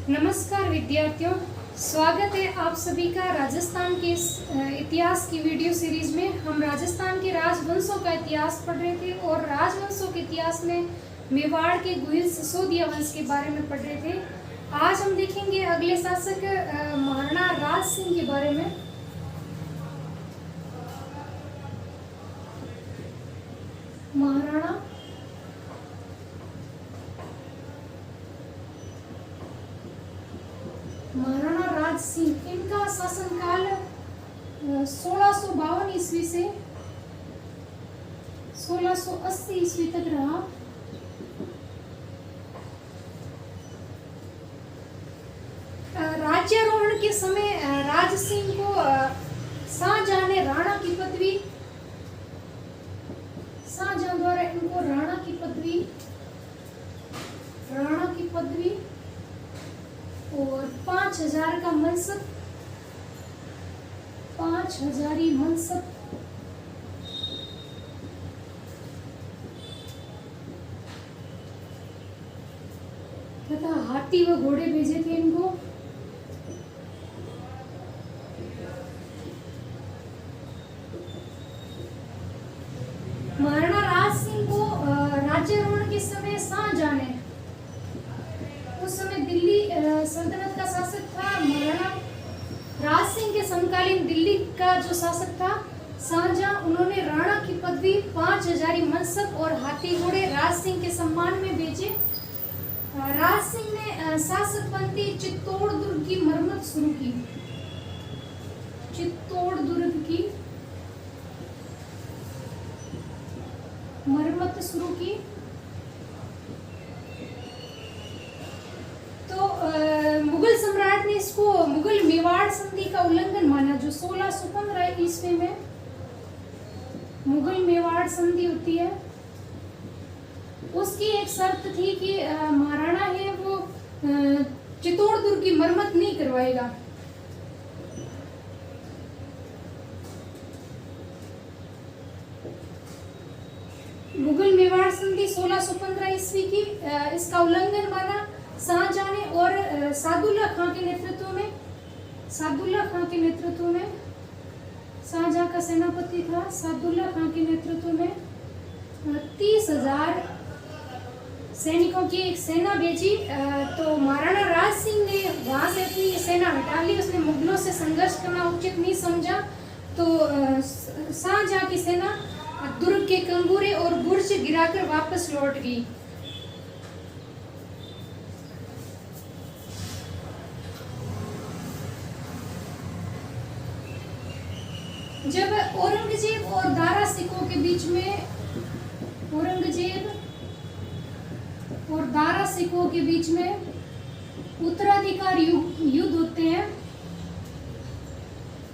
नमस्कार विद्यार्थियों, स्वागत है आप सभी का राजस्थान के इतिहास की वीडियो सीरीज में। हम राजस्थान के राजवंशों का इतिहास पढ़ रहे थे और राजवंशों के इतिहास में मेवाड़ के गुहिल सिसोदिया वंश के बारे में पढ़ रहे थे। आज हम देखेंगे अगले शासक महाराणा राज सिंह के बारे में। महाराणा राज सिंह, इनका शासनकाल 1652 ईस्वी से 1680 ईस्वी तक रहा। राज्यारोहण के समय राज सिंह को शाहजहां ने राणा द्वारा इनको राणा की पदवी और 5000 का मनसब, 5000 मनसब तथा हाथी व घोड़े भेजे थे इनको। महाराणा राज सिंह को राज्यारोहण के समय शाहजहां ने, उस समय दिल्ली सल्तनत का शासक था महाराणा राज सिंह के समकालीन दिल्ली का जो शासक था शाहजहां, उन्होंने राणा की पदवी, 5000 मनसब और हाथी घोड़े राज सिंह के सम्मान में भेजे। राज सिंह ने शासक बनते चित्तौड़ दुर्ग की मरम्मत शुरू की। चित्तौड़ दुर्ग की मरम्मत शुरू की तो मुगल सम्राट ने इसको मुगल मेवाड़ संधि का उल्लंघन माना, जो 1615 ईस्वी में मुगल मेवाड़ संधि होती है। उसकी एक शर्त थी कि महाराणा है वो चित्तौड़ दुर्ग की मरम्मत नहीं करवाएगा। मुगल मेवाड़ संधि 1615 ईस्वी की, इसका उल्लंघन माना शाहजहां ने और सादुल्ला खां के नेतृत्व में शाहजहां का सेनापति था सादुल्ला खां के नेतृत्व में 30,000 सैनिकों की एक सेना भेजी। तो महाराणा राज सिंह ने वहां से अपनी सेना हटा ली। उसने मुगलों से संघर्ष करना उचित नहीं समझा, तो शाहजहां की सेना दुर्ग के कंगूरे और बुर्ज गिराकर वापस लौट गई। जब औरंगजेब और दारा सिखों के बीच में उत्तराधिकार युद्ध होते हैं,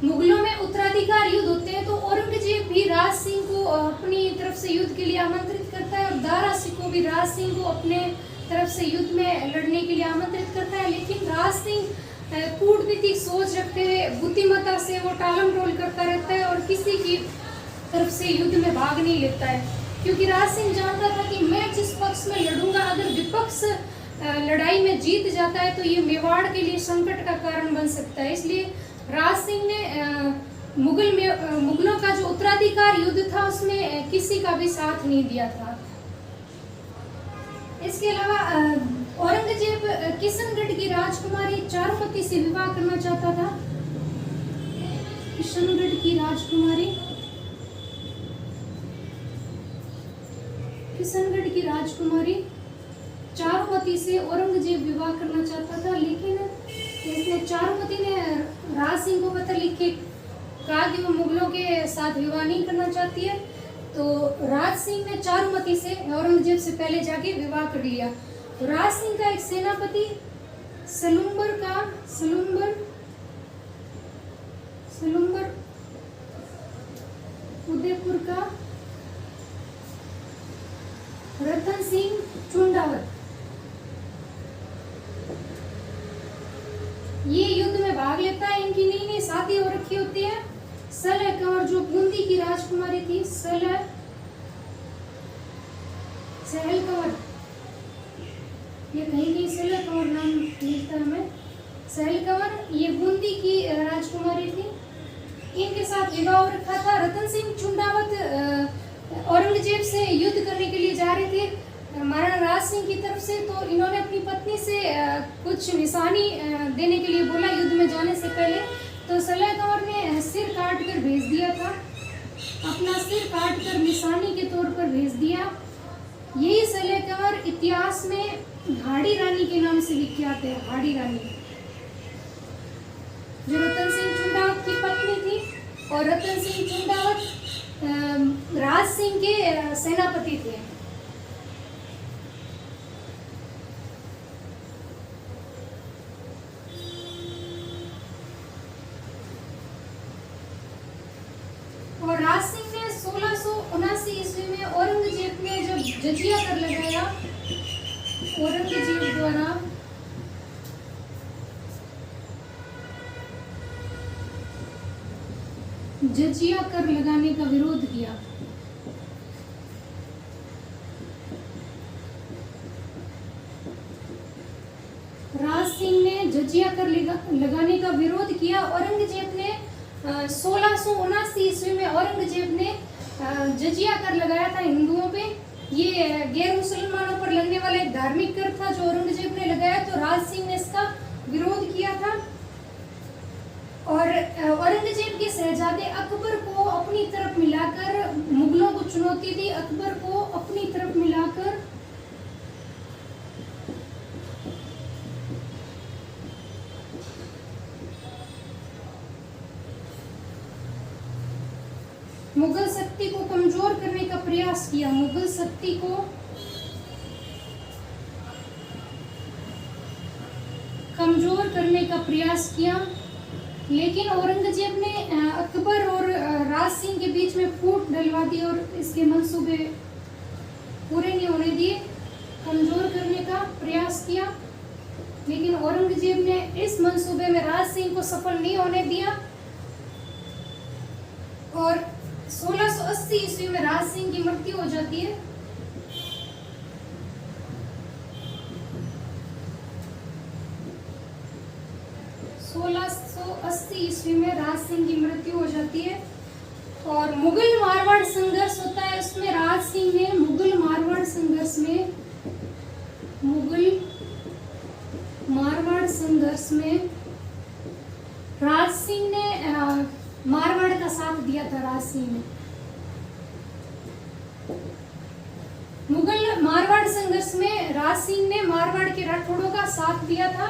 मुगलों में उत्तराधिकार युद्ध होते हैं, तो औरंगजेब भी राज सिंह को अपनी तरफ से युद्ध के लिए आमंत्रित करता है और दारा सिखों भी राज सिंह को अपने तरफ से युद्ध में लड़ने के लिए आमंत्रित करता है। लेकिन राज सिंह कूटनीतिक सोच रखते हुए बुद्धिमत्ता से वो टालम टोल करता रहता है और किसी की तरफ से युद्ध में भाग नहीं लेता है, क्योंकि राज सिंह जानता था कि मैं जिस पक्ष में लड़ूंगा, अगर विपक्ष लड़ाई में जीत जाता है तो ये मेवाड़ के लिए संकट का कारण बन सकता है। इसलिए राज सिंह ने मुगलों का जो उत्तराधिकार युद्ध था उसमें किसी का भी साथ नहीं दिया था। इसके अलावा औरंगजेब किशनगढ़ की राजकुमारी चारुमती से विवाह करना चाहता था। किशनगढ़ की राजकुमारी चारुमती से औरंगजेब विवाह करना चाहता था, लेकिन इसने चारुमती ने राज सिंह को पत्र लिख के कहा कि वो मुगलों के साथ विवाह नहीं करना चाहती है। तो राज सिंह ने चारुमती से औरंगजेब से पहले जाके विवाह कर लिया। तो राज सिंह का एक सेनापति सलुम्बर उदयपुर का रतन सिंह चुंडावत, ये युद्ध में भाग लेता है। इनकी नई शादी हो रखी होती है। सलह कंवर जो बूंदी की राजकुमारी थी, सहल कंवर, ये कहीं कहीं सलह कंवर नाम मिलता है हमें। इनके साथ विवाह हो रखा था। रतन सिंह चुंडावत औरंगजेब से युद्ध करने के लिए जा रहे थे महाराणा राज सिंह की तरफ से। तो इन्होंने अपनी पत्नी से कुछ निशानी देने के लिए बोला युद्ध में जाने से पहले। तो सलह कंवर ने सिर काट कर भेज दिया था, अपना सिर काट कर निशानी के तौर पर भेज दिया। यही सलह कंवर इतिहास में हाड़ी रानी के नाम से विख्यात है। हाड़ी रानी जो रतन सिंह चुंडावत की पत्नी थी, और रतन सिंह चुंडावत राज सिंह के सेनापति थे। और राज सिंह ने 1679 ईस्वी में औरंगजेब ने जब जजिया कर लगाया, औरंगजेब द्वारा जजिया कर लगाने का विरोध किया। राज सिंह ने जजिया कर लगाने का विरोध किया। औरंगजेब ने 1679 ईस्वी में औरंगजेब ने जजिया कर लगाया था हिंदुओं पे। ये गैर मुसलमानों पर लगने वाला एक धार्मिक कर था जो औरंगजेब ने लगाया। तो राज सिंह ने इसका विरोध किया था और औरंगजेब के शहजादे अकबर को अपनी तरफ मिलाकर मुगलों को चुनौती दी। अकबर को अपनी तरफ मिलाकर मुगल शक्ति को कमजोर करने का प्रयास किया। मुगल शक्ति को कमजोर करने का प्रयास किया, लेकिन औरंगजेब ने अकबर और राज सिंह के बीच में फूट डलवा दी और इसके मंसूबे पूरे नहीं होने दिए। कमजोर करने का प्रयास किया, लेकिन औरंगजेब ने इस मंसूबे में राज सिंह को सफल नहीं होने दिया। और 1680 ईस्वी में राज सिंह की मृत्यु हो जाती है। ईस्वी में राज सिंह की मृत्यु हो जाती है और मुगल मारवाड़ संघर्ष होता है। उसमें राज सिंह ने मुगल मारवाड़ संघर्ष में राज सिंह ने मारवाड़ का साथ दिया था। राज सिंह ने मुगल मारवाड़ संघर्ष में राज सिंह ने मारवाड़ के राठौड़ों का साथ दिया था।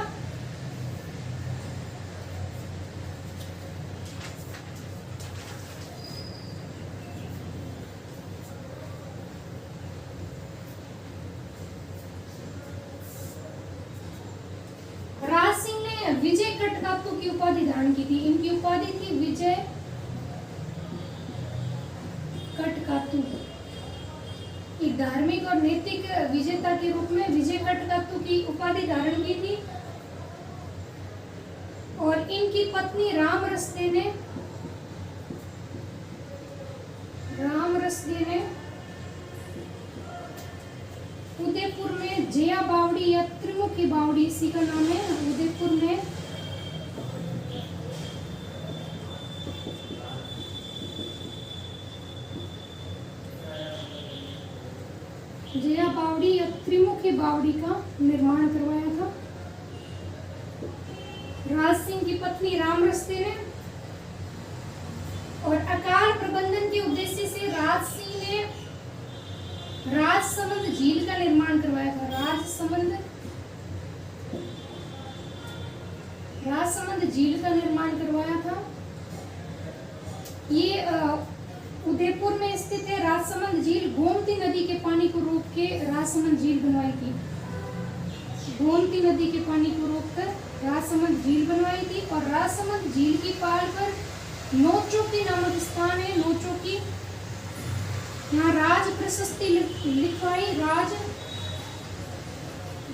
राज सिंह ने विजय कटकातु की उपाधि धारण की थी। इनकी उपाधि थी विजय कटकातु। एक धार्मिक और नैतिक विजेता के रूप में विजय कटकातु की उपाधि धारण की थी। और इनकी पत्नी रामरसदे ने उदयपुर में जया बावड़ी या त्रिमुखी बावड़ी, इसी का नाम है, उदयपुर में जया बावड़ी या त्रिमुखी बावड़ी का निर्माण करवाया था राज सिंह की पत्नी रामरसदे ने। और अकाल प्रबंधन के उद्देश्य से राज सिंह ने राजसमंद झील का निर्माण करवाया था। राजसमंद झील का निर्माण करवाया था। ये उदयपुर में स्थित है। राजसमंद झील गोमती नदी के पानी को रोक के राजसमंद झील बनवाई थी। गोमती नदी के पानी को रोककर राजसमंद झील बनवाई थी। और राजसमंद झील की पाल पर नौचौकी नामक स्थान है। नौचौकी, यहाँ राज प्रशस्ति लिखवाई।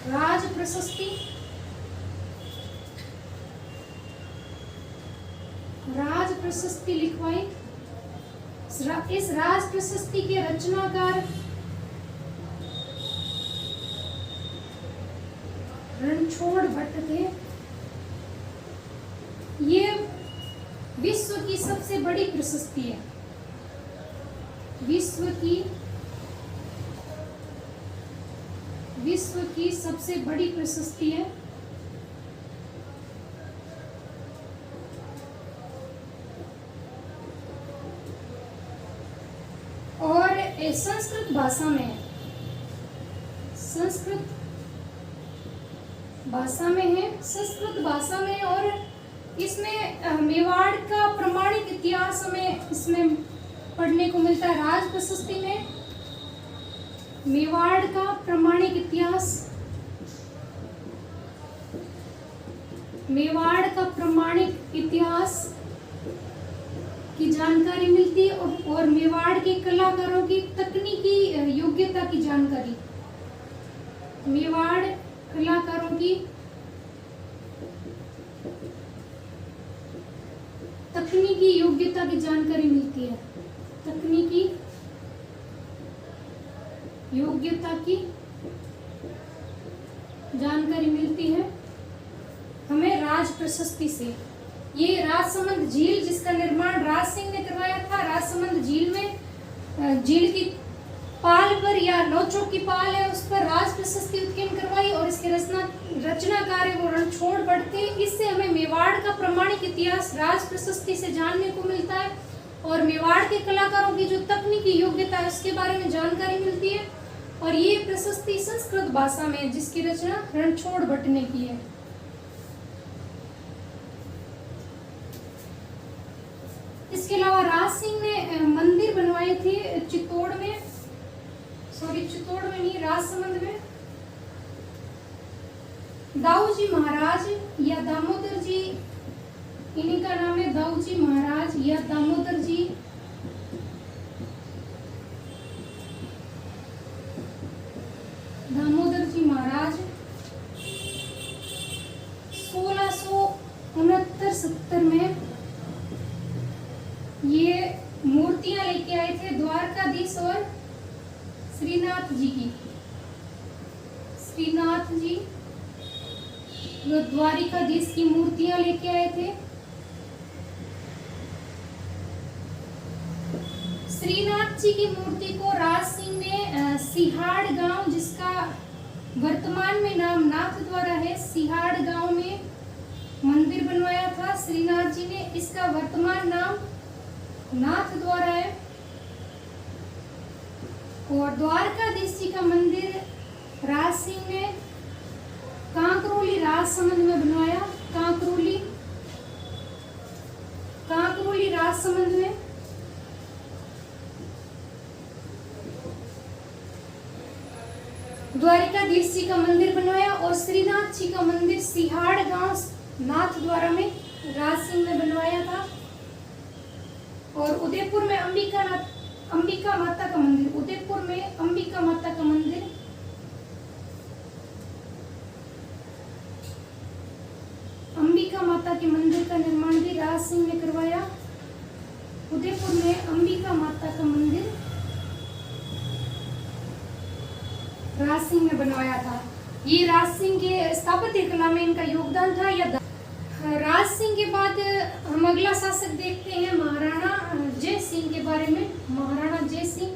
राज प्रशस्ति, राज प्रशस्ति लिखवाई। इस राज प्रशस्ति के रचनाकार रणछोड़ भट्ट थे। ये विश्व की सबसे बड़ी प्रशस्ति है, विश्व की सबसे बड़ी प्रशस्ति है। और संस्कृत भाषा में है, संस्कृत भाषा में और इसमें मेवाड़ का प्रमाणिक इतिहास हमें इसमें पढ़ने को मिलता है। राज प्रशस्ति में मेवाड़ का प्रमाणिक इतिहास, मेवाड़ का प्रमाणिक इतिहास की जानकारी मिलती है और मेवाड़ के कलाकारों की तकनीकी योग्यता की जानकारी, मेवाड़ कलाकारों की तकनीकी योग्यता की जानकारी मिलती है, तकनीकी योग्यता की जानकारी मिलती है हमें राज प्रशस्ति से। ये राजसमंद झील जिसका निर्माण राज सिंह ने करवाया था, राजसमंद झील में झील की पाल पर या नौचों की पाल है उस पर राज प्रशस्ति उत्कीर्ण करवाई और इसके रचनाकार है वो रणछोड़ भट्ट थे। इससे हमें मेवाड़ का प्रमाणिक इतिहास राज प्रशस्ति से जानने को मिलता है और मेवाड़ के कलाकारों की जो तकनीकी योग्यता है उसके बारे में जानकारी मिलती है। और ये प्रशस्ति संस्कृत भाषा में है जिसकी रचना रणछोड़ भट्ट ने की है। इसके अलावा राज सिंह ने मंदिर बनवाए थे चित्तौड़ में नहीं, राजसमंद में। दाऊ जी महाराज या दामोदर जी, इन्हीं का नाम है, दाऊ जी महाराज या दामोदर जी। दामोदर जी महाराज 1669-70 में ये मूर्तियां लेके आए थे द्वारकाधीश और श्रीनाथ जी की। श्रीनाथ जी जो द्वारिकाधीश की मूर्तियां लेके आए थे। श्रीनाथ जी की मूर्ति को राज सिंह ने सिहाड़ गांव, जिसका वर्तमान में नाम नाथ द्वारा है, सिहाड़ गांव में मंदिर बनवाया था श्रीनाथ जी ने। इसका वर्तमान नाम नाथ द्वारा है। और द्वारकाधीश जी का मंदिर राज सिंह ने कांकरोली राजसमंद में बनवाया। कांकरोली राजसमंद में। द्वारकाधीश जी का मंदिर बनवाया और श्रीनाथ जी का मंदिर सिहाड़ गांव नाथ द्वारा में राज सिंह ने बनवाया था। और उदयपुर में अंबिका माता का मंदिर, उदयपुर में अंबिका माता का मंदिर अंबिका माता के मंदिर का निर्माण भी राज सिंह ने करवाया। उदयपुर में अंबिका माता का मंदिर राज सिंह ने बनवाया था। ये राज सिंह के स्थापत्य कला में इनका योगदान था। या राज सिंह के बाद हम अगला शासक देखते हैं महाराणा जय सिंह के बारे में। महाराणा जय सिंह,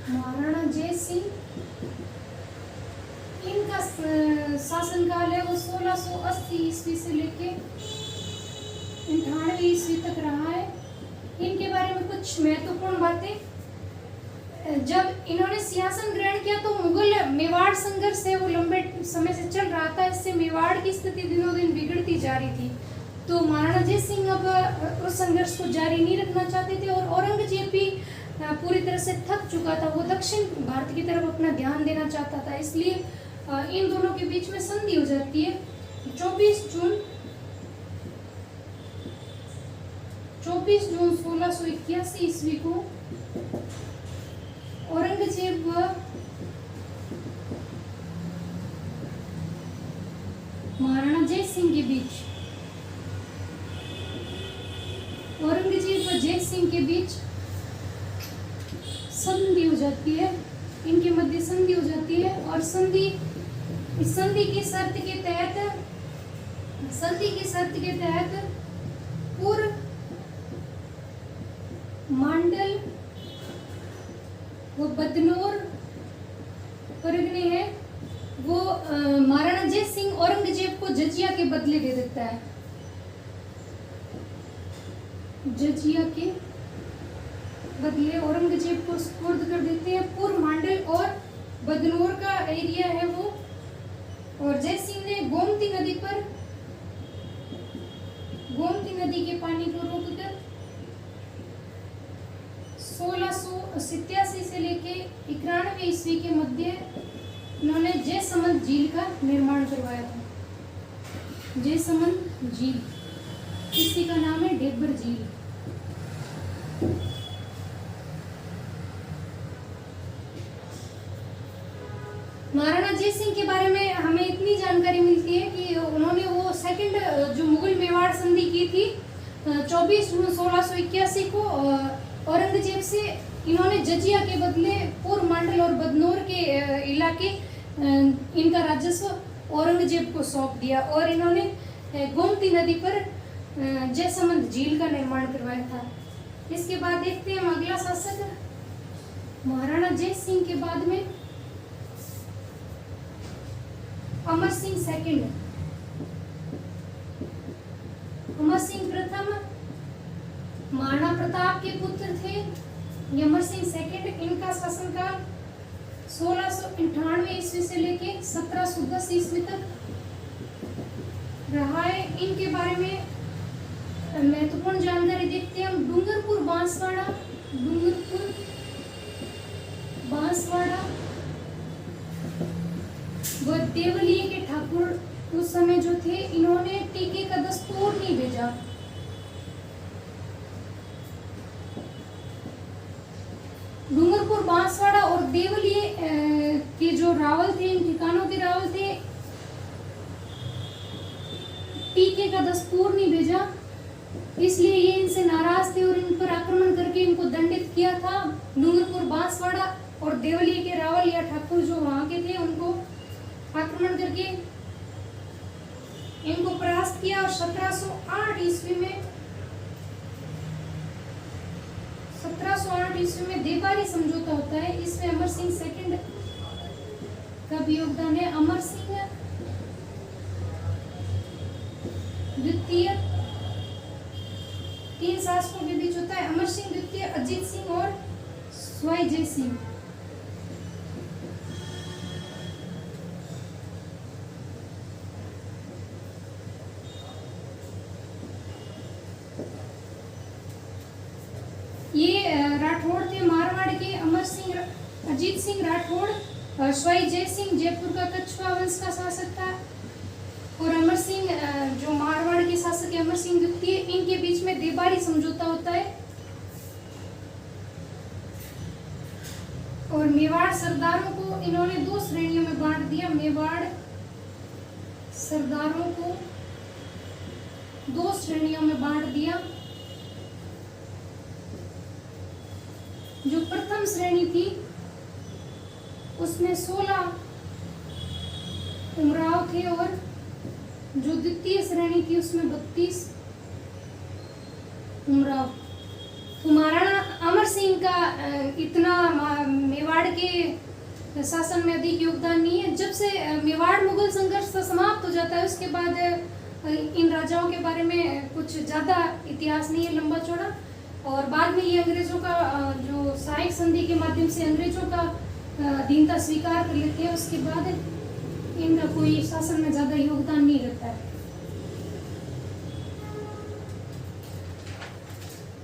महाराणा जय सिंह, इनका शासनकाल है वो 1680 ईस्वी से लेके 98 ईस्वी तक रहा है। इनके बारे में कुछ महत्वपूर्ण बातें, जब इन्होंने सिंहासन ग्रहण किया तो मुगल मेवाड़ संघर्ष है वो लंबे समय से चल रहा था। इससे मेवाड़ की स्थिति दिनों दिन बिगड़ती जा रही थी। तो महाराणा जय सिंह अब उस संघर्ष को जारी नहीं रखना चाहते थे और औरंगजेब भी पूरी तरह से थक चुका था। वो दक्षिण भारत की तरफ अपना ध्यान देना चाहता था। इसलिए इन दोनों के बीच में संधि हो जाती है। 24 जून 1681 ईस्वी को औरंगजेब व महाराणा जय सिंह के बीच, औरंगजेब व जय सिंह के बीच संधि हो जाती है। इनके मध्य संधि हो जाती है और इस संधि की शर्त के तहत संधि की शर्त के तहत पूर्व मांडल वो बदनौर परगने हैं, वो महाराणा जय सिंह औरंगजेब को जजिया के बदले दे देता है। जजिया के बदले औरंगजेब को सुपुर्द कर देते हैं। पूर्व मांडल और बदनौर का एरिया है वो। और जय सिंह ने गोमती नदी पर, गोमती नदी के पानी को रोककर 1687 से लेके 91 ईस्वी के मध्य उन्होंने जयसमंद झील का निर्माण करवाया था। जयसमंद झील, इसी का नाम है ढेबर झील। महाराणा जय सिंह के बारे में हमें इतनी जानकारी मिलती है कि उन्होंने वो सेकंड जो मुगल मेवाड़ संधि की थी 24 जून 1681 को औरंगजेब से, इन्होंने जजिया के बदले पूर्व मांडल और बदनौर के इलाके इनका राजस्व औरंगजेब को सौंप दिया और इन्होंने गोमती नदी पर जयसमंद झील का निर्माण करवाया था। इसके बाद देखते हैं हम अगला शासक महाराणा जय सिंह के बाद में अमर सिंह सेकंड। अमर सिंह प्रथम महाराणा प्रताप के पुत्र थे। अमर सिंह सेकंड, इनका शासनकाल 1698 ईस्वी से लेके 1710 ईस्वी तक रहा है। इनके बारे में महत्वपूर्ण जानकारी देखते हैं हम। डूंगरपुर बांसवाड़ा, डूंगरपुर बांसवाड़ा व देवलिए के ठाकुर उस समय जो थे, इन्होंने टीके का दस्तूर नहीं भेजा। डूंगरपुर बांसवाड़ा और देवलिए के जो रावल थे, इन ठिकानों के रावल थे, टीके का दस्तूर नहीं भेजा, इसलिए ये इनसे नाराज थे और इन पर आक्रमण करके इनको दंडित किया था। डूंगरपुर बांसवाड़ा और देवलिए के रावल या ठाकुर जो वहां के थे, उनको आक्रमण करके इनको परास्त किया और 1708 ईस्वी में देवारी समझौता होता है। इसमें अमर सिंह सेकंड का भी योगदान है। अमर सिंह द्वितीय, 3 शासकों के बीच होता है। अमर सिंह द्वितीय, अजीत सिंह और स्वाई जय सिंह। ये राठौड़ थे मारवाड़ के। अमर सिंह, अजीत सिंह राठौड़, स्वाई जय सिंह जयपुर का कछुआ वंश का शासक था। और अमर सिंह जो मारवाड़ के शासक है, अमर सिंह द्वितीय, इनके बीच में देवारी समझौता होता है। और मेवाड़ सरदारों को इन्होंने 2 श्रेणियों में बांट दिया। मेवाड़ सरदारों को 2 श्रेणियों में बांट दिया। जो प्रथम श्रेणी थी उसमें 16 उमराव थे और जो द्वितीय श्रेणी थी उसमें 32 उमराव। तो महाराणा अमर सिंह का इतना मेवाड़ के शासन में अधिक योगदान नहीं है। जब से मेवाड़ मुगल संघर्ष समाप्त हो जाता है, उसके बाद इन राजाओं के बारे में कुछ ज्यादा इतिहास नहीं है लंबा चौड़ा। और बाद में ये अंग्रेजों का जो सहायक संधि के माध्यम से अंग्रेजों का अधीनता स्वीकार कर लेते हैं, उसके बाद इनका कोई शासन में ज्यादा योगदान नहीं रहता है।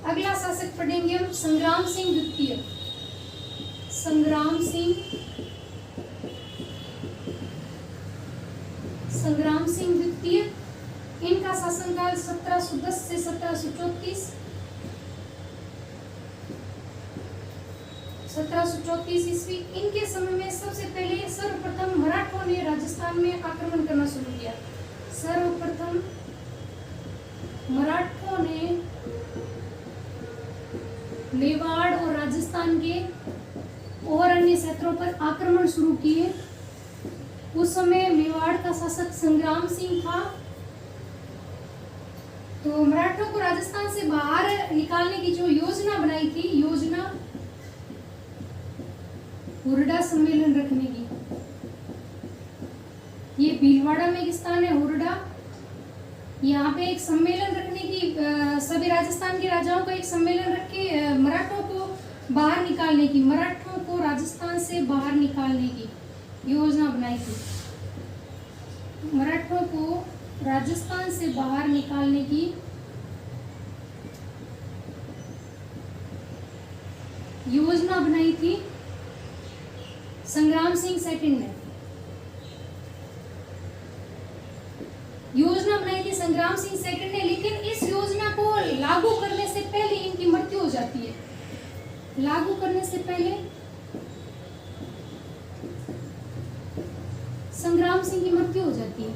अगला शासक पढ़ेंगे हम संग्राम सिंह द्वितीय। संग्राम सिंह द्वितीय, इनका शासनकाल 1710 से 1734 ईस्वी। इनके समय में सबसे पहले सर्वप्रथम मराठों ने राजस्थान में आक्रमण करना शुरू किया। सर्वप्रथम मराठों ने मेवाड़ और राजस्थान के और अन्य क्षेत्रों पर आक्रमण शुरू किए। उस समय मेवाड़ का शासक संग्राम सिंह था तो मराठों को राजस्थान से बाहर निकालने की जो योजना बनाई थी, योजना हुरडा सम्मेलन रखने की। ये भीलवाड़ा में एक स्थान है हुरडा, यहाँ पे एक सम्मेलन रखने की, सभी राजस्थान के राजाओं का एक सम्मेलन रख के मराठों को बाहर निकालने की, मराठों को राजस्थान से बाहर निकालने की योजना बनाई थी। मराठों को राजस्थान से बाहर निकालने की योजना बनाई थी संग्राम सिंह सेकंड ने। योजना बनाई थी संग्राम सिंह सेकंड ने, लेकिन इस योजना को लागू करने से पहले इनकी मृत्यु हो जाती है। लागू करने से पहले संग्राम सिंह की मृत्यु हो जाती है,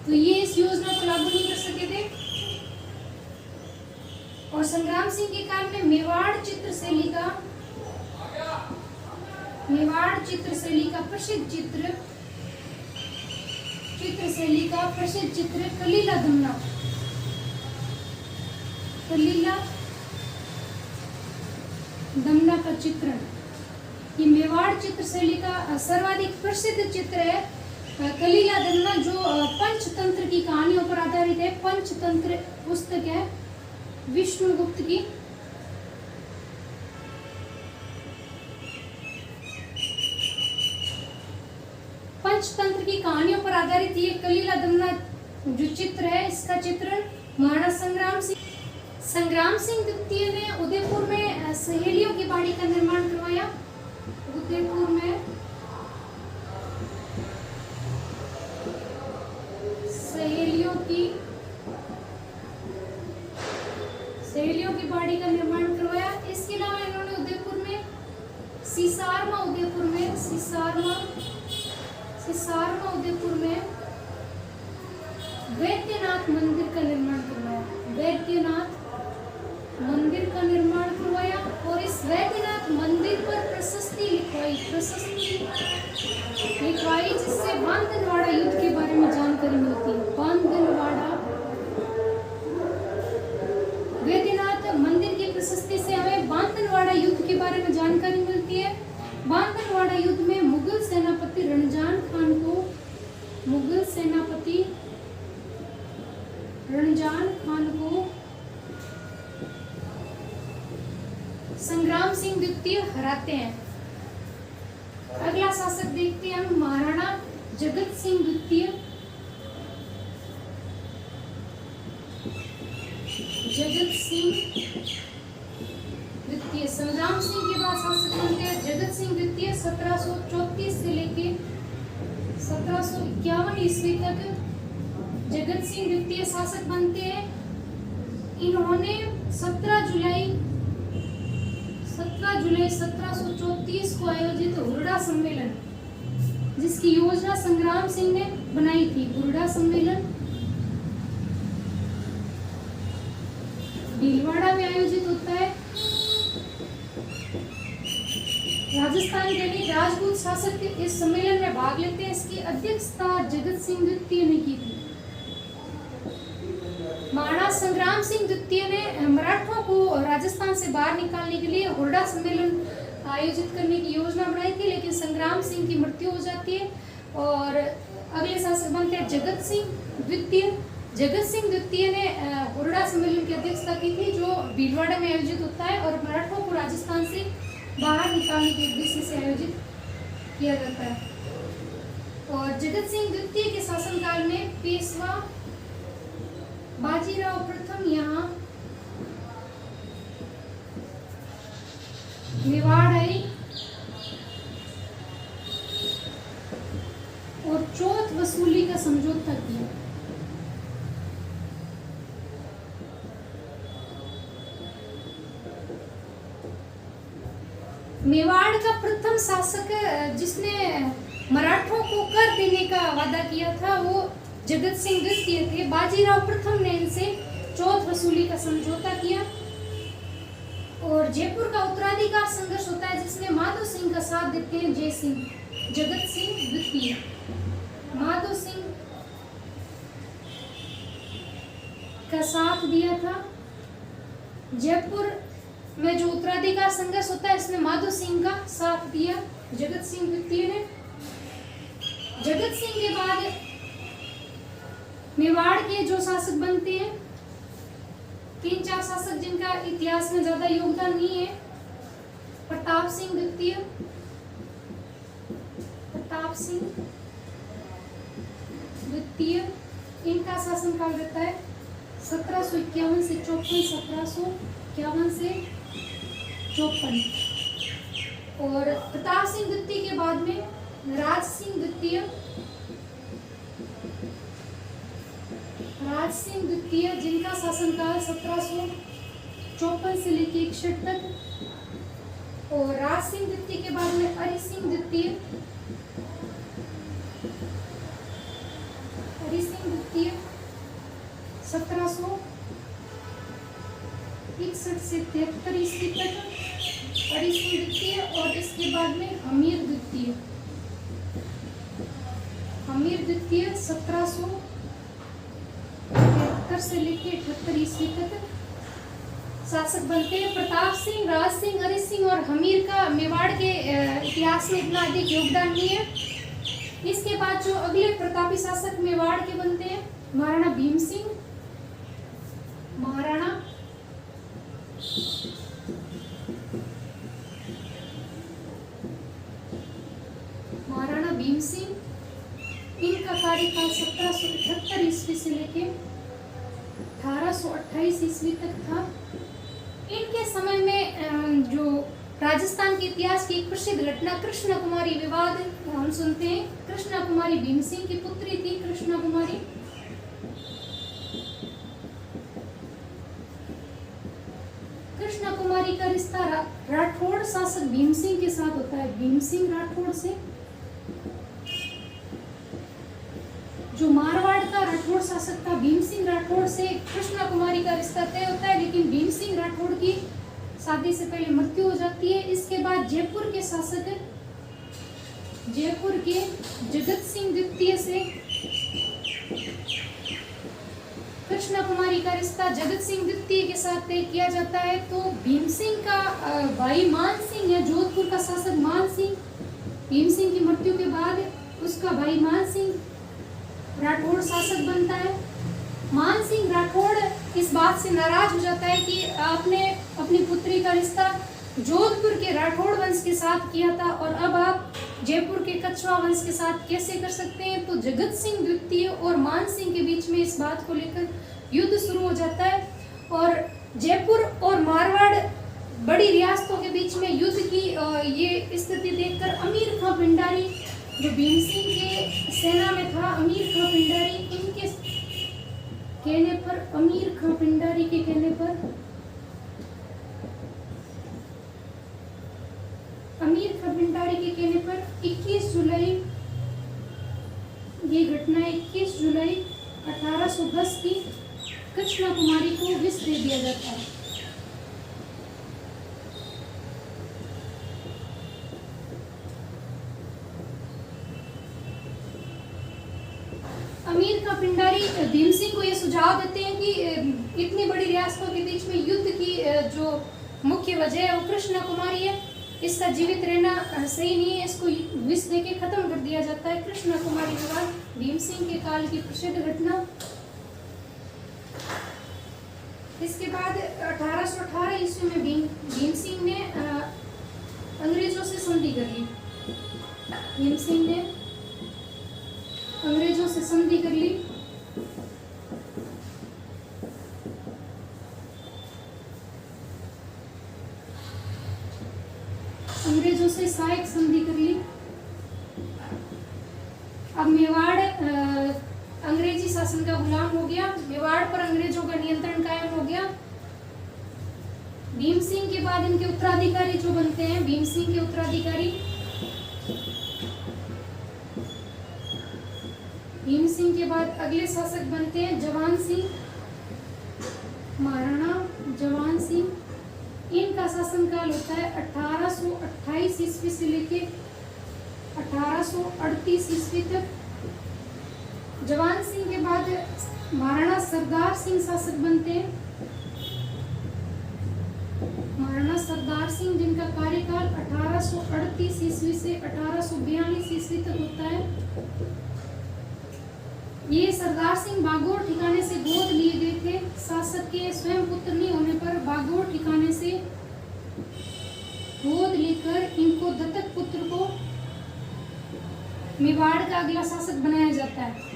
तो ये इस योजना को लागू नहीं कर सके थे। और संग्राम सिंह के काल में मेवाड़ चित्रशैली का प्रसिद्ध चित्र कलीला दमना का चित्रण, ये मेवाड़ चित्रशैली का सर्वाधिक प्रसिद्ध चित्र है कलीला दमना, जो पंचतंत्र की कहानियों पर आधारित है। पंचतंत्र पुस्तक है विष्णुगुप्त की। पंचतंत्र की कहानियों पर आधारित ये कलीला दमना जो चित्र है, इसका चित्रण महाराणा संग्राम सिंह द्वितीय ने उदयपुर में सहेलियों की बाड़ी का निर्माण करवाया। उदयपुर में सहेलियों की बाड़ी का निर्माण करवाया। इसके अलावा इन्होंने उदयपुर में सीसारमा उदयपुर में वैद्यनाथ मंदिर का निर्माण करवाया। और इस वैद्यनाथ मंदिर पर प्रशस्ति लिखवाई, जिससे बांधनवाड़ा युद्ध के बारे में जानकारी मिलती है। वैद्यनाथ मंदिर की प्रशस्ति से हमें बांधनवाड़ा युद्ध के बारे में जानकारी मिलती है। बांधनवाड़ा युद्ध में मुगल सेनापति रणजान खान को संग्राम सिंह द्वितीय हराते हैं। अगला शासक देखते हैं हम, महाराणा जगत सिंह द्वितीय। संग्राम सिंह के बाद शासक बनते हैं जगत सिंह द्वितीय। 1734 से लेके 1751 ईस्वी तक जगत सिंह द्वितीय शासक बनते हैं। इन्होंने 17 जुलाई 1734 को आयोजित हुरडा सम्मेलन, जिसकी योजना संग्राम सिंह ने बनाई थी, हुरडा सम्मेलन भीलवाड़ा में आयोजित होता है। राजस्थान के लिए राजपूत शासक इस सम्मेलन में भाग लेते हैं। इसकी अध्यक्षता जगत सिंह द्वितीय ने की थी। महाराणा संग्राम सिंह द्वितीय ने मराठों को राजस्थान से बाहर निकालने के लिए हुरडा सम्मेलन आयोजित करने की योजना बनाई थी, लेकिन संग्राम सिंह की मृत्यु हो जाती है और अगले शासक बनते हैं जगत सिंह द्वितीय। जगत सिंह द्वितीय ने हुरडा सम्मेलन की अध्यक्षता की थी, जो भीलवाड़ा में आयोजित होता है और मराठों को राजस्थान से बाहर निकालने के उद्देश्य से आयोजित किया जाता है। और जगत सिंह द्वितीय के शासनकाल में पेशवा बाजीराव प्रथम यहाँ मेवाड़ आई और चौथ वसूली का समझौता किया। मेवाड़ का प्रथम शासक जिसने मराठों को कर देने का वादा किया था वो जगत सिंह द्वितीय थे। बाजीराव प्रथम ने इनसे चौथ वसूली का समझौता किया और जयपुर का उत्तराधिकार संघर्ष होता है, जिसमें माधो सिंह का साथ देते हैं जय सिंह। जगत सिंह द्वितीय माधो सिंह का साथ दिया था। जयपुर में जो उत्तराधिकार संघर्ष होता है इसमें माधो सिंह का साथ दिया जगत सिंह द्वितीय ने। जगत सिंह के बाद मेवाड़ के जो शासक बनते हैं, 3-4 शासक जिनका इतिहास में ज्यादा योगदान नहीं है। प्रताप सिंह द्वितीय, इनका शासनकाल रहता है 1751 से 54, 1751 से 54। और प्रताप सिंह द्वितीय के बाद में राज सिंह द्वितीय जिनका शासनकाल 1754 से लेकर 61 तक। और राज सिंह द्वितीय के बाद में हरि सिंह द्वितीय 1761 से 73 ईस्वी तक हरि सिंह द्वितीय। और इसके बाद में हमीर द्वितीय 1773 से लेकर 78 ईस्वी तक शासक बनते हैं। प्रताप सिंह, राज सिंह, हरि सिंह और हमीर का मेवाड़ के इतिहास में इतना अधिक योगदान नहीं है। इसके बाद जो अगले प्रतापी शासक मेवाड़ के बनते हैं महाराणा भीम सिंह, इनका कार्यकाल 1778 ईस्वी से लेके 1828 ईस्वी तक था। इनके समय में जो राजस्थान के इतिहास की एक प्रसिद्ध घटना कृष्ण कुमारी विवाद हम सुनते हैं। कृष्ण कुमारी भीम सिंह की पुत्री थी। कृष्ण कुमारी का रिश्ता राठौड़ शासक भीम सिंह के साथ होता है। भीम सिंह राठौड़ से, जो मारवाड़ का राठौड़ शासक था भीम सिंह राठौड़ से कृष्ण कुमारी का रिश्ता तय होता है। लेकिन भीम सिंह राठौड़ की शादी से पहले मृत्यु हो जाती है। इसके बाद जयपुर के शासक जगत सिंह द्वितीय से कृष्ण कुमारी का रिश्ता जगत सिंह द्वितीय के साथ तय किया जाता है। तो भीम सिंह का भाई मान सिंह है, जोधपुर का शासक मान सिंह। भीम सिंह की मृत्यु के बाद उसका भाई मान सिंह राठौड़ शासक बनता है। मान सिंह राठौड़ इस बात से नाराज हो जाता है कि आपने अपनी पुत्री का रिश्ता जोधपुर के राठौड़ वंश के साथ किया था और अब आप जयपुर के कछवा वंश के साथ कैसे कर सकते हैं। तो जगत सिंह द्वितीय और मान सिंह के बीच में इस बात को लेकर युद्ध शुरू हो जाता है। और जयपुर और मारवाड़ बड़ी रियासतों के बीच में युद्ध की ये स्थिति देखकर अमीर खां पिंडारी जो भीम सिंह के सेना में था, अमीर खां पिंडारी के कहने पर 21 जुलाई ये घटना 21 जुलाई 1810 की कृष्ण कुमारी को विष दे दिया जाता है। अमीर खां पिंडारी भीम सिंह को ये सुझाव देते हैं कि इतनी बड़ी रियासतों के बीच में युद्ध की जो मुख्य वजह है वो कृष्ण कुमारी है। इसका जीवित रहना सही नहीं है, इसको विष देके खत्म कर दिया जाता है। कृष्ण कुमारी विवाद भीम सिंह के काल की प्रसिद्ध घटना। इसके बाद 1818 ईस्वी में भीम सिंह ने अंग्रेजों से संधि कर ली। भीम सिंह ने अंग्रेजों से संधि कर ली। अंग्रेजों से सहायक संधि कर ली। अब मेवाड़ अंग्रेजी शासन का गुलाम हो गया। मेवाड़ पर अंग्रेजों का नियंत्रण कायम हो गया। भीम सिंह के बाद इनके उत्तराधिकारी जो बनते हैं, भीम सिंह के उत्तराधिकारी भीम सिंह के बाद अगले शासक बनते हैं जवान सिंह, महाराणा जवान सिंह। इनका शासनकाल होता है 1828 ईस्वी से लेके 1838 ईस्वी तक। जवान सिंह के बाद महाराणा सरदार सिंह शासक बनते हैं। महाराणा सरदार सिंह जिनका कार्यकाल 1838 ईस्वी से 1842 ईस्वी तक होता है। ये सरदार सिंह बागोर ठिकाने से गोद लिए गए थे। शासक के स्वयं पुत्र नहीं होने पर बागोर ठिकाने से गोद लेकर इनको दत्तक पुत्र को मेवाड़ का अगला शासक बनाया जाता है।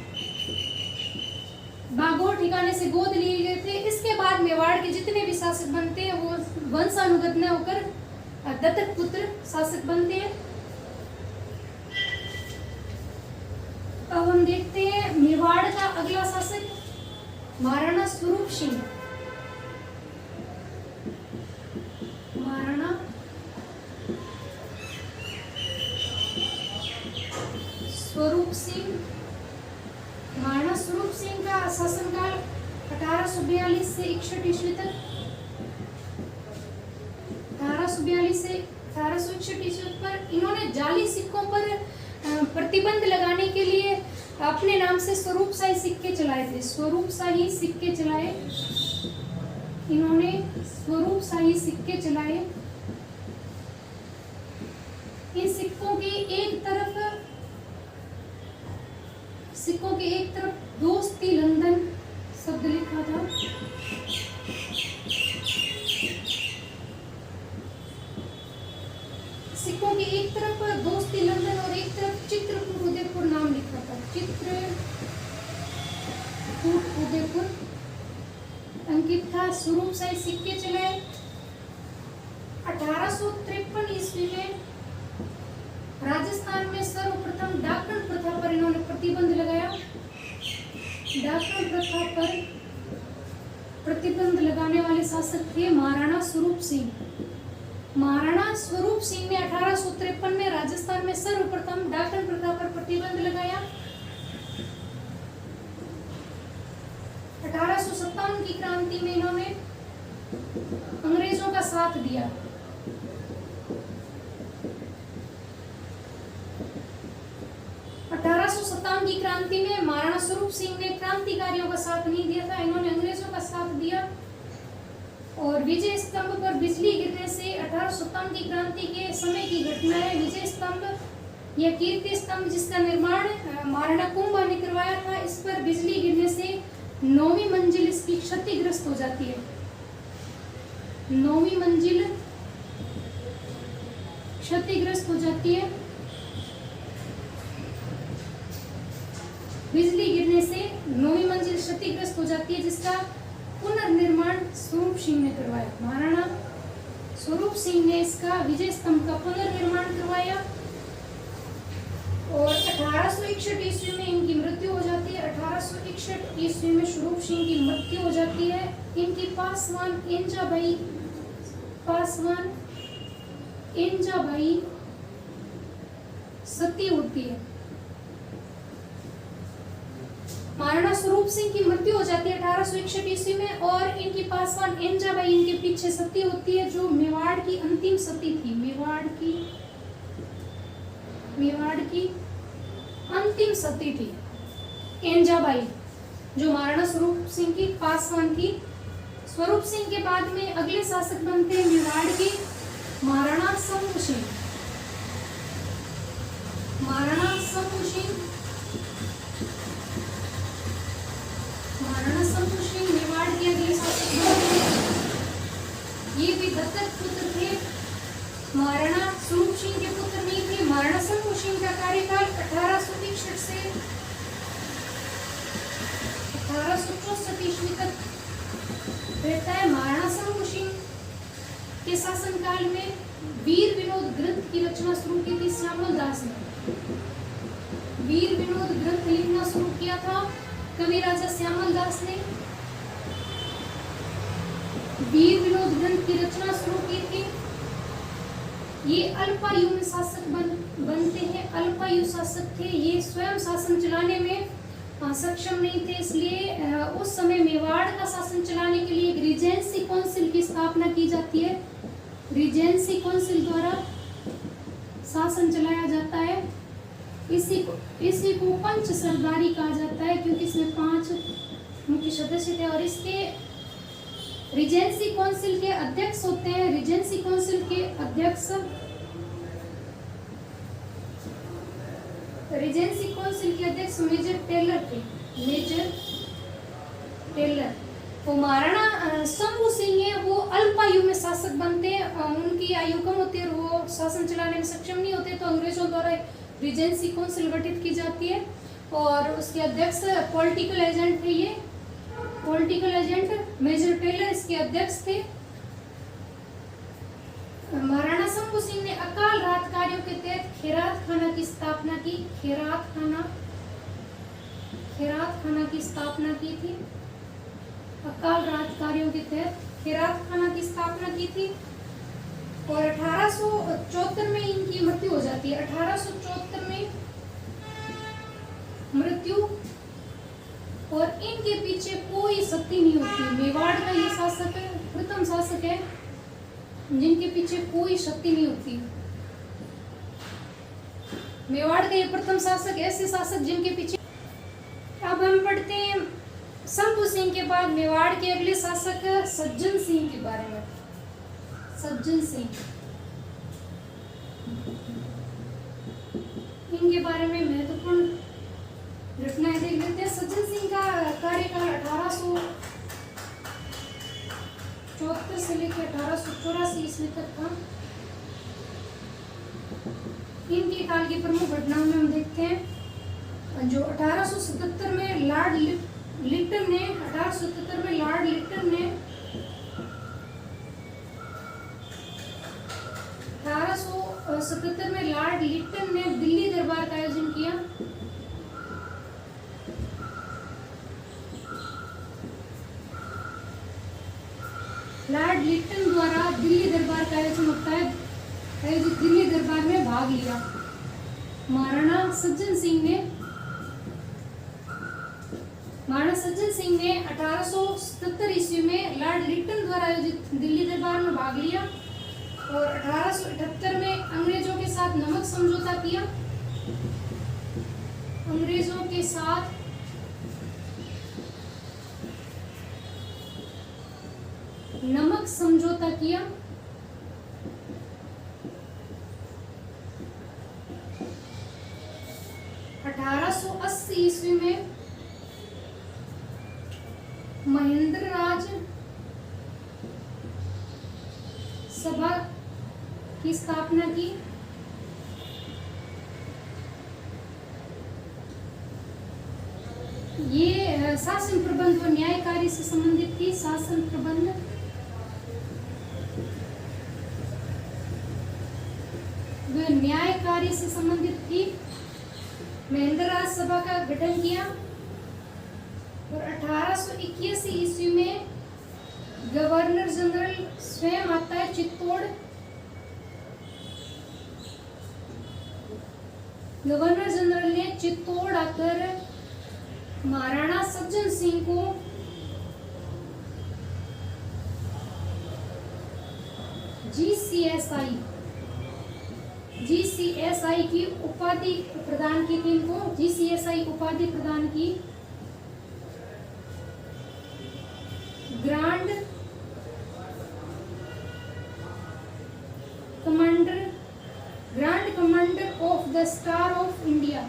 बागोर ठिकाने से गोद लिए गए थे। इसके बाद मेवाड़ के जितने भी शासक बनते हैं वो वंशानुगत न होकर दत्तक पुत्र शासक बनते हैं। अब हम देखते हैं मेवाड़ का अगला शासक महाराणा स्वरूप सिंह। महाराणा स्वरूप सिंह। महाराणा स्वरूप सिंह का शासनकाल 1842 से 61 ईस्वी तक। 1842 से 1861 ईस्वी पर इन्होंने जाली सिक्कों पर प्रतिबंध लगाने के लिए अपने नाम से स्वरूपशाही सिक्के चलाए थे। स्वरूपशाही सिक्के चलाए इन्होंने, स्वरूपशाही सिक्के चलाए। इन सिक्कों की एक तरफ दोस्ती लंदन शब्द लिखा था। सिक्कों की एक तरफ दोस्ती लंदन और एक तरफ चित्रकूट उदयपुर नाम लिखा था। चित्रकूट उदयपुर अंकित था। स्वरूपशाही सिक्के चलाए। 1853 ईस्वी में राजस्थान में सर्वप्रथम डाकण प्रथा पर इन्होंने प्रतिबंध लगाया। डाकण प्रथा पर प्रतिबंध लगाने वाले शासक थे महाराणा स्वरूप सिंह। महाराणा स्वरूप सिंह ने 1853 में राजस्थान में सर्वप्रथम डाकण प्रथा पर प्रतिबंध लगाया। 1857 की क्रांति में इन्होंने अंग्रेजों का साथ दिया। 1857 की क्रांति में महाराणा स्वरूप सिंह ने क्रांतिकारियों का साथ नहीं दिया था, इन्होंने अंग्रेजों का साथ दिया। और विजय स्तंभ पर बिजली गिरने से 1857 की क्रांति के समय की घटना है। विजय स्तंभ या कीर्ति स्तंभ जिसका निर्माण महाराणा कुंभा ने करवाया था, इस पर बिजली गिरने से 9वीं मंजिल इसकी क्षतिग्रस्त हो जाती है। 9वीं मंजिल क्षतिग्रस्त हो जाती है। बिजली गिरने से 9वीं मंजिल क्षतिग्रस्त हो जाती है, जिसका पुनर्निर्माण स्वरूप सिंह ने करवाया। महाराणा स्वरूप सिंह ने इसका विजय स्तंभ का पुनर्निर्माण करवाया। और 1861 ईस्वी में इनकी मृत्यु हो जाती है। 1861 ईस्वी में स्वरूप सिंह की मृत्यु हो जाती है। इनकी पासवान एंजाबाई सती होती है। महाराणा स्वरूप सिंह की मृत्यु हो जाती है 1861 ईस्वी में, और इनकी पासवान एंजाबाई इनके पीछे सती होती है, जो मेवाड़ की अंतिम सती थी। मेवाड़ की अंतिम सती थी एंजाबाई, जो महाराणा स्वरूप सिंह की पासवान थी। स्वरूप सिंह के बाद में अगले शासक बनते हैं मेवाड़ के महाराणा शंभू सिंह। महाराणा शंभू सिंह मेवाड़ के अगले शासक बनते हैं। ये भी दत्तक पुत्र थे, महाराणा स्वरूप सिंह के पुत्र नहीं थे। महाराणा शंभू सिंह का कार्यकाल 1861 से 1864 ईस्वी तक रहता है। महाराणा शंभू सिंह के शासनकाल में वीर विनोद ग्रंथ की रचना शुरू की थी श्यामल दास ने। वीर विनोद ग्रंथ लिखना शुरू किया था कवि राजा श्यामल दास ने। वीर विनोद ग्रंथ की रचना शुरू की थी। ये अल्पायु में शासक बनते हैं। अल्पायु शासक थे, ये स्वयं शासन चलाने में सक्षम नहीं थे, इसलिए उस समय मेवाड़ का शासन चलाने के लिए एक रीजेंसी काउंसिल की स्थापना की जाती है। रीजेंसी काउंसिल द्वारा शासन चलाया जाता है। इसी को पंच सरदारी कहा जाता है, क्योंकि इसमें 5 मुख्य सदस्य थे। और इसके रीजेंसी काउंसिल के अध्यक्ष होते हैं, रीजेंसी काउंसिल के अध्यक्ष, रीजेंसी काउंसिल के अध्यक्ष मेजर टेलर थे, मेजर टेलर। तो महाराणा शंभू सिंह है वो अल्पायु में शासक बनते हैं, उनकी आयु कम होती है और वो शासन चलाने में सक्षम नहीं होते, तो अंग्रेजों द्वारा रीजेंसी काउंसिल गठित की जाती है और उसके अध्यक्ष पॉलिटिकल एजेंट थे, ये पॉलिटिकल एजेंट मेजर टेलर इसके अध्यक्ष थे। महाराणा शंभू सिंह ने अकाल राहत कार्यों के तहत खैरात खाना की स्थापना की, खैरात खाना की स्थापना की थी। अकाल राहत कार्यों के तहत खैरात खाना की स्थापना की थी और 1874 में इनकी मृत्यु हो जाती है। 1874 में मृत्यु, और इनके पीछे कोई शक्ति नहीं होती। मेवाड़ का ये शासक है, प्रथम शासक है जिनके पीछे कोई शक्ति नहीं होती। मेवाड़ का ये प्रथम शासक, ऐसे शासक जिनके पीछे। अब हम पढ़ते हैं शंभू सिंह के बाद मेवाड़ के अगले शासक सज्जन सिंह के बारे में। सज्जन सिंह, इनके बारे में महत्वपूर्ण घटनाएं देख लेते हैं। सज्जन सिंह का कार्यकाल 1874 से लेकर 1884 ईस्वी तक था। इनके काल की प्रमुख घटनाओं में हम देखते हैं जो 1877 में लॉर्ड लिटन ने 1877 में लॉर्ड लिटन ने 1877 में लॉर्ड लिटन ने दिल्ली दरबार का आयोजन किया। लॉर्ड लिटन द्वारा दिल्ली दरबार का आयोजन होता है, आयोजित दिल्ली दरबार में भाग लिया। महाराणा सज्जन सिंह ने 1877 ईस्वी में लॉर्ड लिटन द्वारा आयोजित दिल्ली दरबार में भाग लिया और 1878 में अंग्रेजों के साथ नमक समझौता किया। अंग्रेजों के साथ नमक समझौता किया। ईस्वी में महेंद्र राज सभा की स्थापना की। ये शासन प्रबंध और न्याय कार्य से संबंधित थी। शासन प्रबंध व न्याय कार्य से संबंधित थी। महेंद्र राज सभा का गठन किया और 1881 ईस्वी में गवर्नर जनरल स्वयं आता है चित्तौड़। गवर्नर जनरल ने चित्तौड़ आकर महाराणा सज्जन सिंह को जीसीएसआई की उपाधि प्रदान की थी। इनको जीसीएसआई उपाधि प्रदान की। Grand commander of the star of India,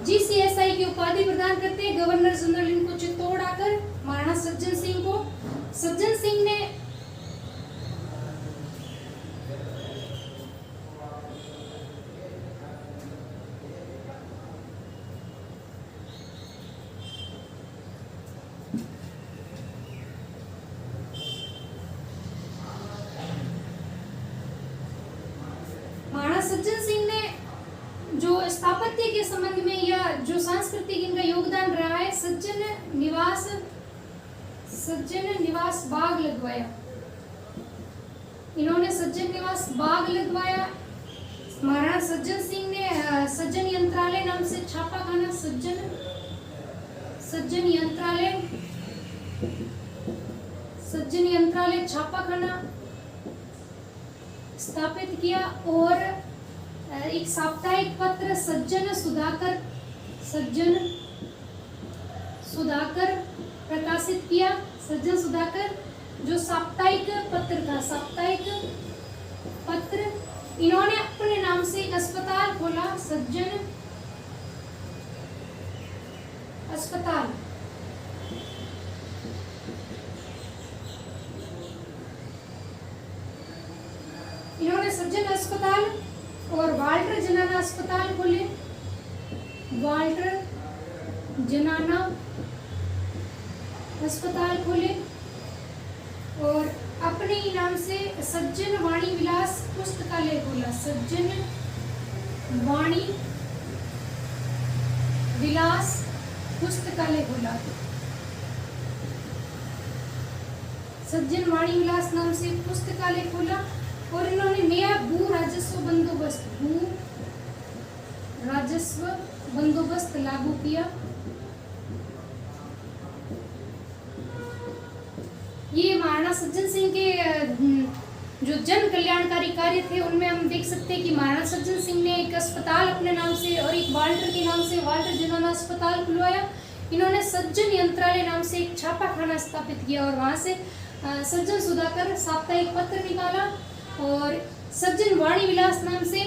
GCSI की उपाधि प्रदान करते हैं गवर्नर जनरल इनको चित्तौड़ आकर महाराणा सज्जन सिंह को। सज्जन सिंह ने जो स्थापत्य के संबंध में या जो सांस्कृतिक इनका योगदान रहा है, सज्जन निवास बाग लगवाया। इन्होंने सज्जन निवास बाग लगवाया। महाराणा सज्जन सिंह ने सज्जन यंत्रालय नाम से छापाखाना, सज्जन सज्जन यंत्रालय छापाखाना स्थापित किया और एक साप्ताहिक पत्र सज्जन सुधाकर प्रकाशित किया। सज्जन सुधाकर जो साप्ताहिक पत्र था, साप्ताहिक पत्र, इन्होंने अपने नाम से एक अस्पताल खोला, सज्जन अस्पताल। इन्होंने सज्जन अस्पताल और वाल्टर जनाना अस्पताल खोले, वाल्टर जनाना अस्पताल खोले और अपने ही नाम से सज्जन वाणी विलास पुस्तकालय खोला, सज्जन वाणी विलास पुस्तकालय खोला। सज्जन वाणी विलास नाम से पुस्तकालय खोला और इन्होंने नया भू राजस्व बंदोबस्त लागू किया। ये महाराणा सज्जन सिंह के जो जन कल्याणकारी कार्य थे उनमें हम देख सकते हैं कि महाराणा सज्जन सिंह ने एक अस्पताल अपने नाम से और एक वाल्टर के नाम से वाल्टर जनाना अस्पताल खुलवाया। इन्होंने सज्जन यंत्रालय नाम से एक छापाखाना स्थापित किया और वहां से सज्जन सुधाकर साप्ताहिक पत्र निकाला और सज्जन वाणी विलास नाम से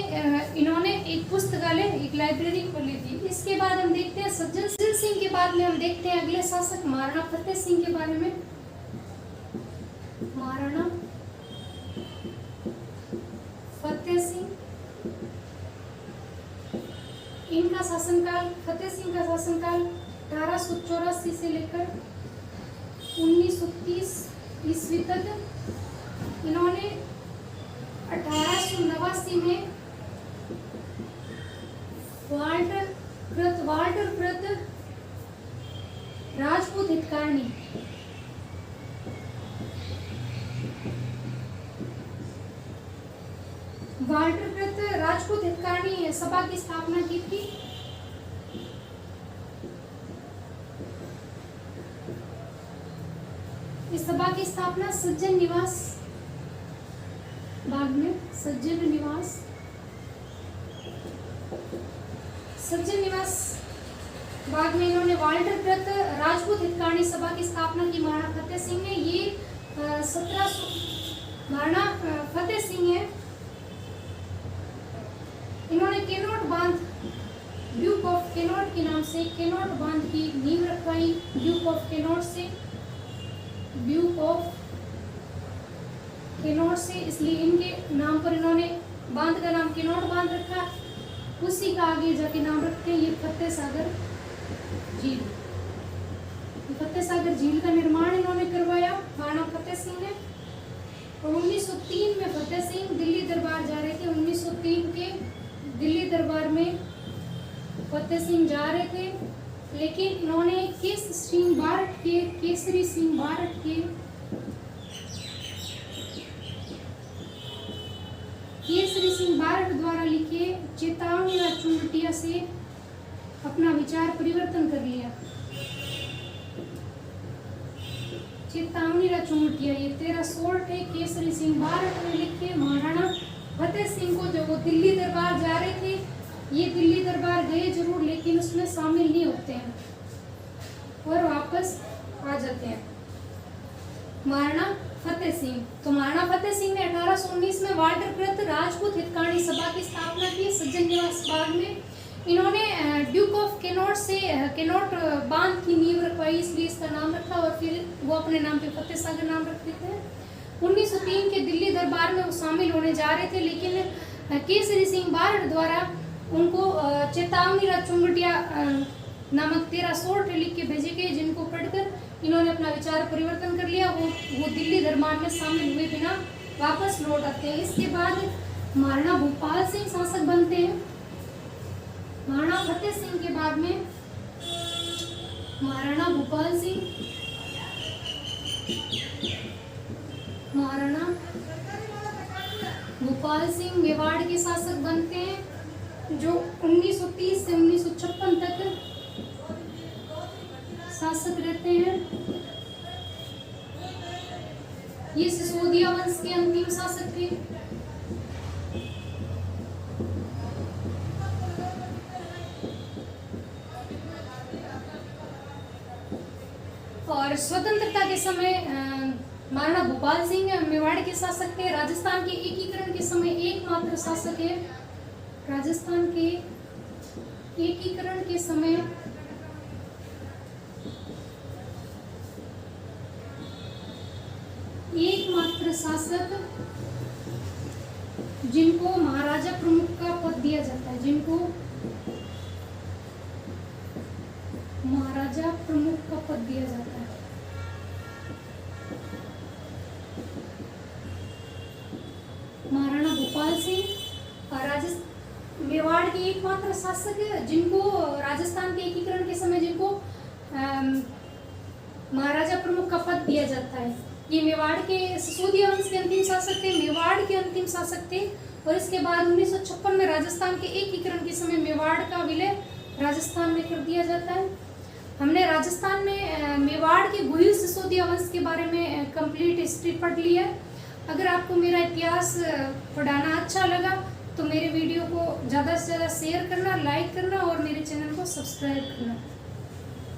इन्होंने एक पुस्तकालय, एक लाइब्रेरी खोली थी। इसके बाद हम देखते हैं सज्जन सिंह के बाद में हम देखते हैं अगले शासक महाराणा फतेह सिंह के बारे में। महाराणा फतेह सिंह, इनका शासनकाल, फतेह सिंह का शासनकाल 1884 से लेकर 1930 ईस्वी तक। इन्होंने 1889 में वाल्टर कृत राजपूत हितकारिणी सभा की स्थापना की थी। इस सभा की स्थापना सज्जन निवास बाग में, सज्जन निवास बाग में इन्होंने वाल्टर कृत राजपूत हितकारिणी सभा की स्थापना की महाराणा फतेह सिंह ने। ये 1700 महाराणा फतेह सिंह है। इन्होंने केनोट बांध, ड्यूक ऑफ केनोट के नाम से केनोट बांध की नींव रखवाई। ड्यूक ऑफ केनोट से इसलिए इनके नाम पर इन्होंने बांध का नाम केनोट बांध रखा। उसी का आगे जाके नाम रखते हैं ये फतेह सागर झील। फतेह सागर झील का निर्माण इन्होंने करवाया महाराणा फतेह सिंह ने। और 1903 में फतेह सिंह दिल्ली दरबार जा रहे थे। 1903 के दिल्ली दरबार में फतेह सिंह जा रहे थे, लेकिन इन्होंने केसरी सिंह बारट द्वारा लिखे चेतावनी चुंबटिया से अपना विचार परिवर्तन कर लिया। चेतावनी चुंबटिया ये 1316 थे। केसरी सिंह बारट ने लिखे। महाराणा फतेह सिंह को जब वो दिल्ली दरबार जा रहे थे, ये दिल्ली दरबार गए जरूर लेकिन उसमें शामिल नहीं होते हैं और वापस आ जाते हैं। महाराणा फतेह सिंह, तो महाराणा फतेह सिंह ने 1819 में वाल्टर कृत राजपूत हितकारिणी सभा की स्थापना की सज्जन निवास बाग में। इन्होंने ड्यूक ऑफ केनोट बांध की नींव रखवाई, इसलिए इसका नाम रखा और फिर वो अपने नाम पे फतेह सागर नाम रख देते हैं। 1903 के दिल्ली दरबार में वो शामिल होने जा रहे थे, लेकिन केसरी सिंह बारट द्वारा उनको चेतावनी चुंबटिया नामक 1316 लिख के भेजे गए, जिनको पढ़कर इन्होंने अपना विचार परिवर्तन कर लिया। वो दिल्ली दरबार में शामिल हुए बिना वापस लौट आते हैं। इसके बाद महाराणा भूपाल सिंह शासक बनते हैं। महाराणा फतेह सिंह के बाद में महाराणा भूपाल सिंह मेवाड़ के शासक बनते हैं, जो 1930 से 1956 तक शासक रहते हैं। ये सिसोदिया वंश के अंतिम शासक थे। और स्वतंत्रता के समय महाराणा भूपाल सिंह मेवाड़ के शासक थे। राजस्थान के एकीकरण के समय एकमात्र शासक है। राजस्थान के एकीकरण के समय एकमात्र शासक जिनको महाराजा प्रमुख का पद दिया जाता है, जिनको महाराजा प्रमुख का पद दिया जाता है। महाराणा भूपाल सिंह मेवाड़ के एकमात्र शासक है जिनको राजस्थान के एकीकरण के समय जिनको महाराजा प्रमुख का पद दिया जाता है। ये मेवाड़ के सिसोदिया वंश के अंतिम शासक थे, मेवाड़ के अंतिम शासक थे। और इसके बाद 1956 में राजस्थान के एकीकरण के समय मेवाड़ का विलय राजस्थान में कर दिया जाता है। हमने राजस्थान में मेवाड़ के गुहिल सिसोदिया वंश के बारे में कंप्लीट हिस्ट्री पढ़ ली है। अगर आपको मेरा इतिहास पढ़ाना अच्छा लगा तो मेरे वीडियो को ज़्यादा से ज़्यादा शेयर करना, लाइक करना और मेरे चैनल को सब्सक्राइब करना।